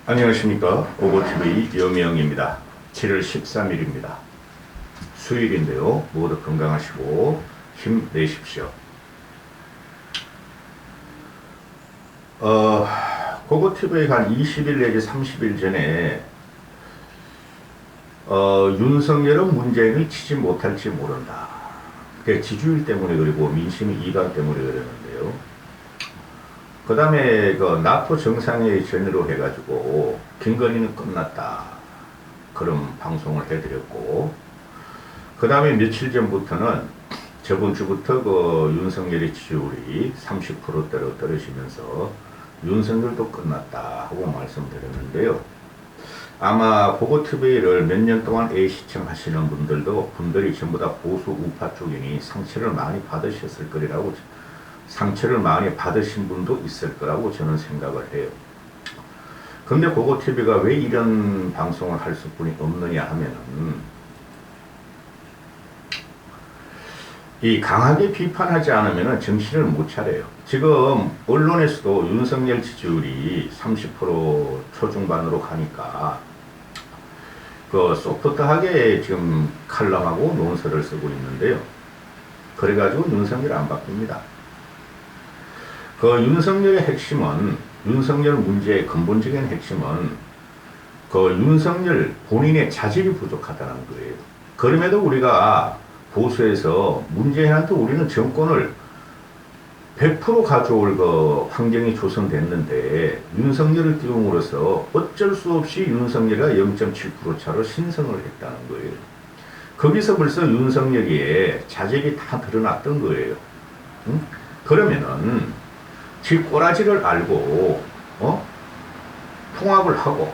안녕하십니까. 고고TV 여명입니다. 7월 13일입니다. 수요일인데요. 모두 건강하시고 힘내십시오. 고고TV가 한 20일 내지 30일 전에 윤석열은 문재인을 치지 못할지 모른다. 그게 지지율 때문에 그리고 민심의 이반 때문에 그러는데요. 그 다음에 그 나토 정상회의 전후로 해가지고 김건희는 끝났다. 그런 방송을 해드렸고, 그 다음에 며칠 전부터는 저번 주부터 그 윤석열의 지지율이 30%대로 떨어지면서 윤석열도 끝났다 하고 말씀드렸는데요. 아마 고고TV를 몇 년 동안 시청하시는 분들이 전부 다 보수 우파 쪽이니 상처를 많이 받으셨을 거라고, 상처를 많이 받으신 분도 있을 거라고 저는 생각을 해요. 근데 고고TV가 왜 이런 방송을 할 수뿐이 없느냐 하면은, 이 강하게 비판하지 않으면 정신을 못 차려요. 지금 언론에서도 윤석열 지지율이 30% 초중반으로 가니까 그 소프트하게 지금 칼럼하고 논설을 쓰고 있는데요. 그래가지고 윤석열 안 바뀝니다. 그 윤석열의 핵심은, 윤석열 문제의 근본적인 핵심은 그 윤석열 본인의 자질이 부족하다는 거예요. 그럼에도 우리가 보수에서 문재인한테 우리는 정권을 100% 가져올 그 환경이 조성됐는데 윤석열을 띄움으로써 어쩔 수 없이 윤석열이 0.7% 차로 신성을 했다는 거예요. 거기서 벌써 윤석열의 자질이 다 드러났던 거예요. 응? 그러면은 지 꼬라지를 알고 통합을 하고,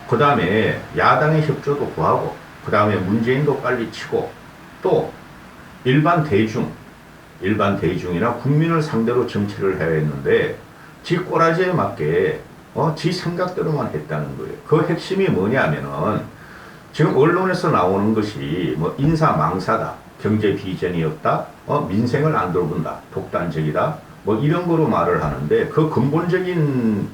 그 다음에 야당의 협조도 구하고, 그 다음에 문재인도 빨리 치고, 또 일반 대중이나 국민을 상대로 정치를 해야 했는데 지 꼬라지에 맞게 지 생각대로만 했다는 거예요. 그 핵심이 뭐냐면은 지금 언론에서 나오는 것이 뭐 인사망사다, 경제 비전이 없다, 민생을 안 돌본다, 독단적이다, 뭐 이런 거로 말을 하는데, 그 근본적인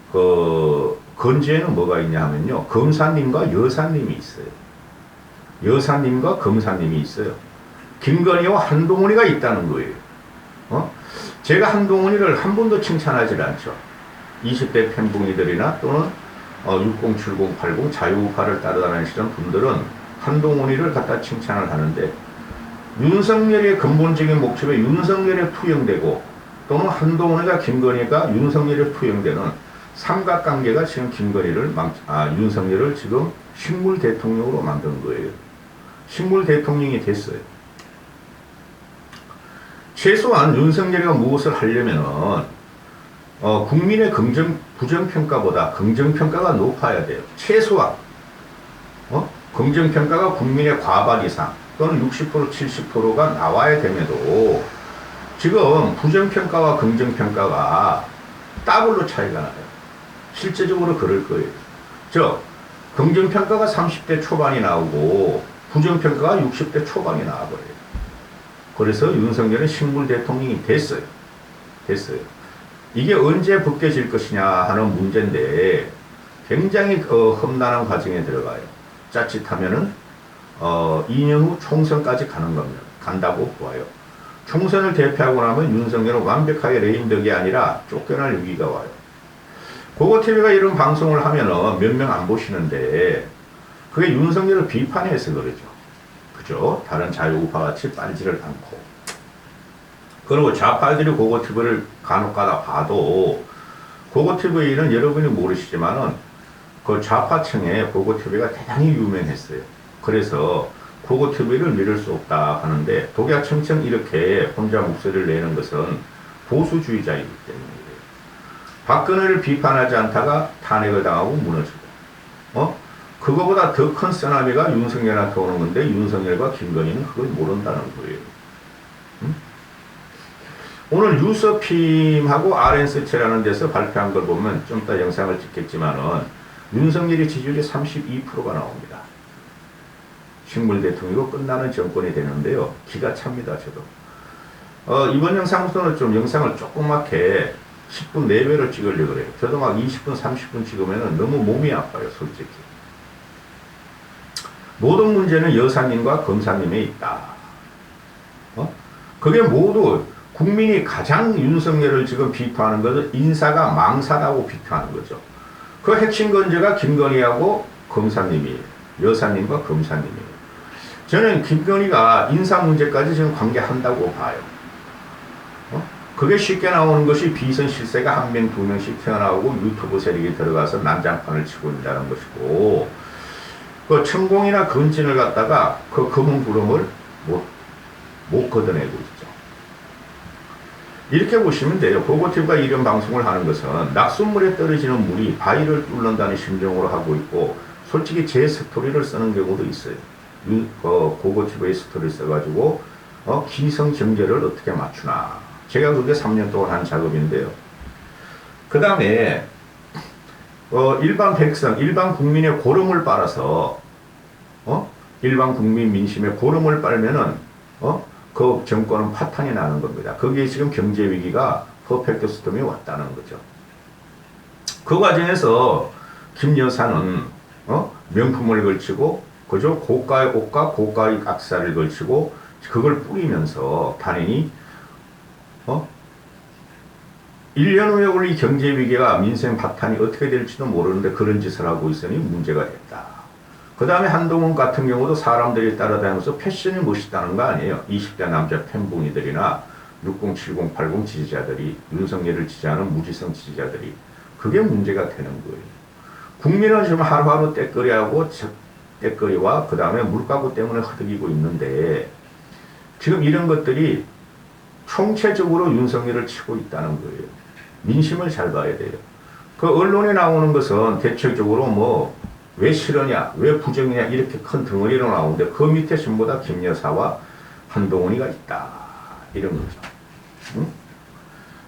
그 건재에는 뭐가 있냐 하면요, 검사님과 여사님이 있어요. 여사님과 검사님이 있어요. 김건희와 한동훈이가 있다는 거예요. 제가 한동훈이를 한 번도 칭찬하지 않죠. 20대 팬붕이들이나 또는 60, 70, 80 자유우파를 따라다니시던 분들은 한동훈이를 갖다 칭찬을 하는데, 윤석열의 근본적인 목적에 윤석열에 투영되고, 또는 한동훈이가 김건희가 윤석열에 투영되는 삼각관계가 지금 윤석열을 지금 식물 대통령으로 만든 거예요. 식물 대통령이 됐어요. 최소한 윤석열이가 무엇을 하려면은 국민의 부정평가보다 긍정평가가 높아야 돼요. 최소한 긍정평가가 국민의 과반 이상 또는 60% 70%가 나와야 됨에도 지금 부정평가와 긍정평가가 더블로 차이가 나요. 실제적으로 그럴 거예요. 긍정평가가 30대 초반이 나오고 부정평가가 60대 초반이 나와버려요. 그래서 윤석열은 식물 대통령이 됐어요. 이게 언제 벗겨질 것이냐 하는 문제인데 굉장히 험난한 과정에 들어가요. 자칫하면은 2년 후 총선까지 간다고 보아요. 총선을 대표하고 나면 윤석열은 완벽하게 레임덕이 아니라 쫓겨날 위기가 와요. 고고TV가 이런 방송을 하면은 몇 명 안 보시는데 그게 윤석열을 비판해서 그러죠. 그죠? 다른 자유우파 같이 빨지를 않고. 그리고 좌파들이 고고TV를 간혹가다 봐도, 고고TV는 여러분이 모르시지만은 그 좌파층에 고고TV가 대단히 유명했어요. 그래서 고고TV를 믿을 수 없다 하는데, 독야청청 이렇게 혼자 목소리를 내는 것은 보수주의자이기 때문이에요. 박근혜를 비판하지 않다가 탄핵을 당하고 무너지고, 그거보다 더 큰 쓰나미가 윤석열한테 오는 건데 윤석열과 김건희는 그걸 모른다는 거예요. 오늘 뉴스핌하고 RNS체라는 데서 발표한 걸 보면 좀 이따 영상을 찍겠지만은 윤석열의 지지율이 32%가 나옵니다. 식물 대통령이고 끝나는 정권이 되는데요. 기가 찹니다, 저도. 이번 영상부터는 좀 영상을 조그맣게 10분 내외로 찍으려고 그래요. 저도 막 20분, 30분 찍으면 너무 몸이 아파요, 솔직히. 모든 문제는 여사님과 검사님에 있다. 그게 모두 국민이 가장 윤석열을 지금 비판하는 것은 인사가 망사다고 비판하는 거죠. 그 핵심 건재가 김건희하고 검사님이에요. 여사님과 검사님이에요. 저는 김건희가 인사 문제까지 지금 관계한다고 봐요. 그게 쉽게 나오는 것이 비선 실세가 한 명, 두 명씩 튀어나오고 유튜브 세력이 들어가서 난장판을 치고 있다는 것이고, 그 천공이나 건진을 갖다가 그 검은 구름을 못 걷어내고 있죠. 이렇게 보시면 돼요. 고고TV가 이런 방송을 하는 것은 낙숫물에 떨어지는 물이 바위를 뚫는다는 심정으로 하고 있고, 솔직히 제 스토리를 쓰는 경우도 있어요. 고고TV의 스토리를 써가지고 기성정제를 어떻게 맞추나. 제가 그게 3년 동안 한 작업인데요. 그 다음에 일반 백성, 일반 국민의 고름을 빨아서 일반 국민 민심의 고름을 빨면은 그 정권은 파탄이 나는 겁니다. 거기에 지금 경제 위기가 퍼펙트 스톰이 왔다는 거죠. 그 과정에서 김 여사는 명품을 걸치고 그저 고가의 옷과 고가의 악사를 걸치고 그걸 뿌리면서 단연히 1년 후에 올 이 경제 위기가 민생 파탄이 어떻게 될지도 모르는데 그런 짓을 하고 있으니 문제가 됐다. 그 다음에 한동훈 같은 경우도 사람들이 따라다니면서 패션이 멋있다는 거 아니에요. 20대 남자 팬붕이들이나 60, 70, 80 지지자들이, 윤석열을 지지하는 무지성 지지자들이, 그게 문제가 되는 거예요. 국민은 지금 하루하루 떼거리와 그 다음에 물가구 때문에 허덕이고 있는데, 지금 이런 것들이 총체적으로 윤석열을 치고 있다는 거예요. 민심을 잘 봐야 돼요. 그 언론에 나오는 것은 대체적으로 왜 싫으냐, 왜 부정이냐, 이렇게 큰 덩어리로 나오는데 그 밑에 전부 다 김 여사와 한동훈이가 있다. 이런 거죠. 응?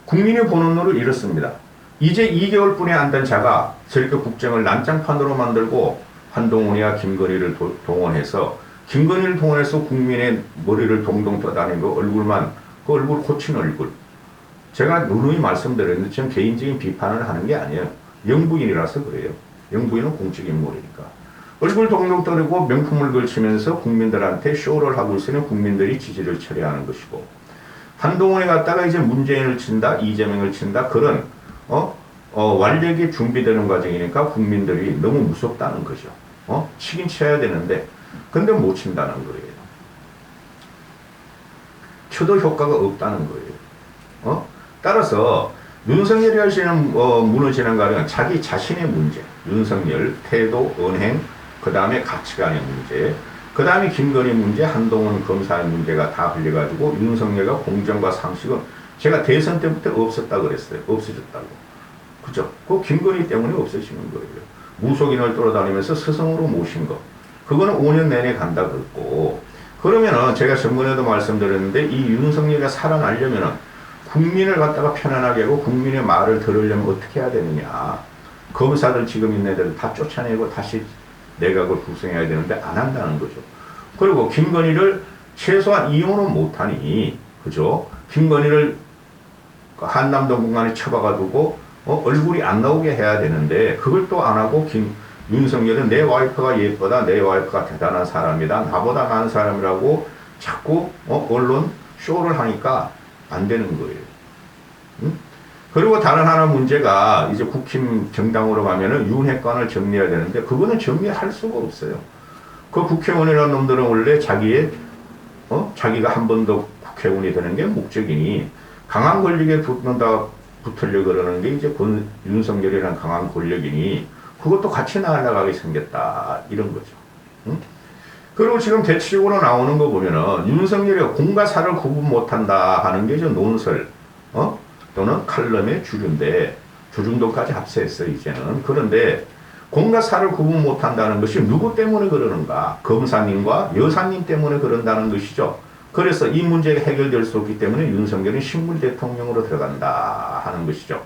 국민이 보는 눈은 이렇습니다. 이제 2개월뿐이 안 된 자가 저렇게 국정을 난장판으로 만들고 한동훈이와 김건희를 동원해서 국민의 머리를 동동 떠다니고 그 얼굴 고친 얼굴. 제가 누누이 말씀드렸는데 전 개인적인 비판을 하는 게 아니에요. 영부인이라서 그래요. 영부인은 공적 인물이니까. 얼굴 동동 떠들고 명품을 걸치면서 국민들한테 쇼를 하고 있으니 국민들이 지지를 처리하는 것이고, 한동훈에 갔다가 이제 문재인을 친다, 이재명을 친다, 그런 완력이 준비되는 과정이니까 국민들이 너무 무섭다는 거죠. 치긴 쳐야 되는데 근데 못 친다는 거예요. 쳐도 효과가 없다는 거예요. 따라서 윤석열이 하시는 무너지는 가령 자기 자신의 문제, 윤석열 태도, 언행, 그 다음에 가치관의 문제, 그 다음에 김건희 문제, 한동훈 검사의 문제가 다 흘려가지고 윤석열과 공정과 상식은 제가 대선 때부터 없었다 그랬어요. 없어졌다고. 그죠? 그 김건희 때문에 없어지는 거예요. 무속인을 돌아다니면서 스승으로 모신 거. 그거는 5년 내내 간다 그랬고, 그러면은 제가 전번에도 말씀드렸는데 이 윤석열이 살아나려면은 국민을 갖다가 편안하게 하고 국민의 말을 들으려면 어떻게 해야 되느냐. 검사들 지금 있는 애들 다 쫓아내고 다시 내각을 구성해야 되는데 안 한다는 거죠. 그리고 김건희를 최소한 이혼은 못하니, 그죠? 김건희를 한남동 공간에 처박아 두고 얼굴이 안 나오게 해야 되는데 그걸 또 안 하고 윤석열은 내 와이프가 예쁘다, 내 와이프가 대단한 사람이다, 나보다 나은 사람이라고 자꾸 언론 쇼를 하니까 안 되는 거예요. 응? 그리고 다른 하나 문제가 이제 국힘 정당으로 가면은 윤핵관을 정리해야 되는데 그거는 정리할 수가 없어요. 그 국회의원이라는 놈들은 원래 자기가 한 번 더 국회의원이 되는 게 목적이니 강한 권력에 붙으려고 그러는 게 이제 윤석열이라는 강한 권력이니 그것도 같이 날아가게 생겼다. 이런 거죠. 응? 그리고 지금 대체적으로 나오는 거 보면은 윤석열이 공과 사를 구분 못한다 하는 게 좀 논설, 또는 칼럼의 주류인데, 저 정도까지 합세했어요, 이제는. 그런데 공과 사를 구분 못한다는 것이 누구 때문에 그러는가? 검사님과 여사님 때문에 그런다는 것이죠. 그래서 이 문제가 해결될 수 없기 때문에 윤석열은 식물 대통령으로 들어간다 하는 것이죠.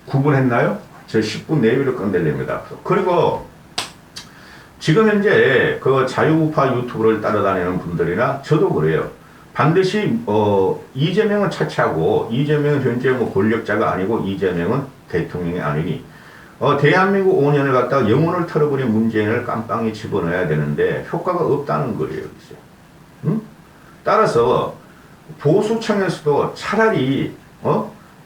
구분했나요? 저 10분 내외로 끝내렵니다. 그리고 지금 현재 그 자유우파 유튜브를 따라다니는 분들이나 저도 그래요. 반드시 이재명은 차치하고 이재명은 현재 뭐 권력자가 아니고 이재명은 대통령이 아니니 대한민국 5년을 갖다가 영혼을 털어버린 문재인을 깜빵에 집어넣어야 되는데 효과가 없다는 거예요. 이제. 응? 따라서 보수층에서도 차라리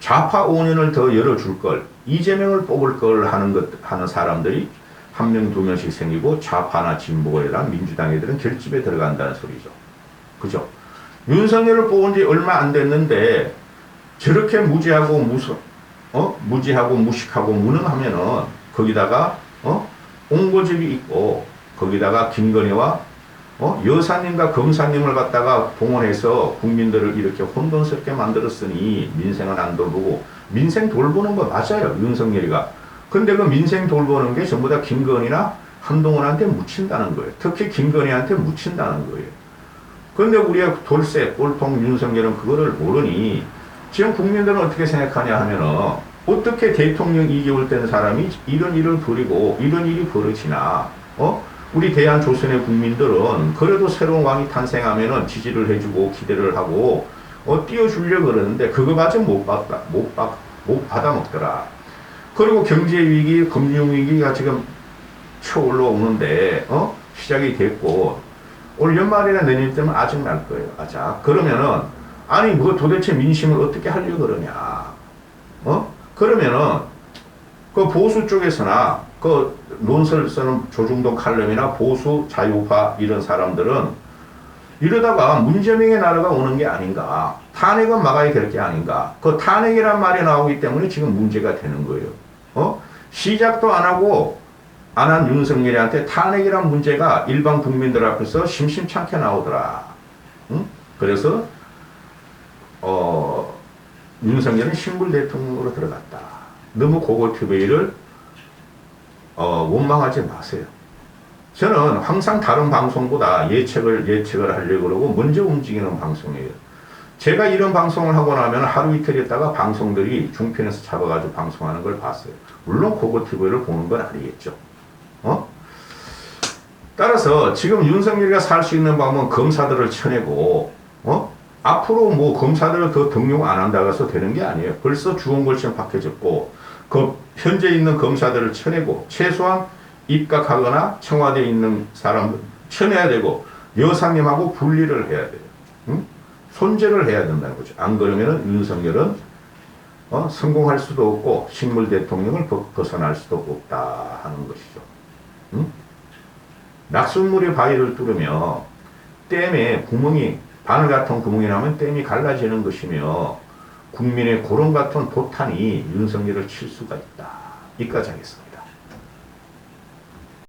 좌파 5년을 더 열어줄 걸 이재명을 뽑을 걸 하는 사람들이 한 명, 두 명씩 생기고 좌파나 진보에나 민주당 애들은 결집에 들어간다는 소리죠. 그죠? 윤석열을 뽑은 지 얼마 안 됐는데 저렇게 무지하고 무식하고 무능하면은 거기다가 옹고집이 있고 거기다가 김건희와 여사님과 검사님을 갖다가 동원해서 국민들을 이렇게 혼돈스럽게 만들었으니 민생은 안 돌보고 민생 돌보는 거 맞아요. 윤석열이가. 근데 그 민생 돌보는 게 전부 다 김건희나 한동훈한테 묻힌다는 거예요. 특히 김건희한테 묻힌다는 거예요. 근데 우리가 돌쇠, 꼴통 윤석열은 그거를 모르니 지금 국민들은 어떻게 생각하냐 하면은 어떻게 대통령 2개월 된 사람이 이런 일을 벌이고 이런 일이 벌어지나 우리 대한조선의 국민들은 그래도 새로운 왕이 탄생하면은 지지를 해주고 기대를 하고 띄워주려고 그러는데 그거마저 못 받아 먹더라. 그리고 경제위기, 금융위기가 지금 쳐올라오는데 시작이 됐고 올 연말이나 내년 때면 아직 날 거예요. 아자. 그러면은 아니 뭐 도대체 민심을 어떻게 하려고 그러냐. 그러면은 그 보수 쪽에서나 그 논설 쓰는 조중동 칼럼이나 보수 자유파 이런 사람들은 이러다가 문재명의 나라가 오는 게 아닌가. 탄핵은 막아야 될 게 아닌가. 그 탄핵이란 말이 나오기 때문에 지금 문제가 되는 거예요. 시작도 안 하고 안 한 윤석열이한테 탄핵이란 문제가 일반 국민들 앞에서 심심찮게 나오더라. 응? 그래서 윤석열은 신불 대통령으로 들어갔다. 너무 고고티베이를 원망하지 마세요. 저는 항상 다른 방송보다 예측을 하려고 그러고 먼저 움직이는 방송이에요. 제가 이런 방송을 하고 나면 하루 이틀 있다가 방송들이 중편에서 잡아가지고 방송하는 걸 봤어요. 물론 고고티베이를 보는 건 아니겠죠. 따라서 지금 윤석열이가 살 수 있는 방법은 검사들을 쳐내고 앞으로 뭐 검사들을 더 등용 안 한다고 해서 되는 게 아니에요. 벌써 주원걸신 박혀졌고 현재 있는 검사들을 쳐내고 최소한 입각하거나 청와대에 있는 사람들 쳐내야 되고 여사님하고 분리를 해야 돼요. 응? 손절을 해야 된다는 거죠. 안 그러면 윤석열은 성공할 수도 없고 식물 대통령을 벗어날 수도 없다 하는 것이죠. 응? 낙숫물이 바위를 뚫으며 댐에 구멍이 바늘 같은 구멍이 나면 댐이 갈라지는 것이며 국민의 고름 같은 도탄이 윤석열을 칠 수가 있다. 이까지 하겠습니다.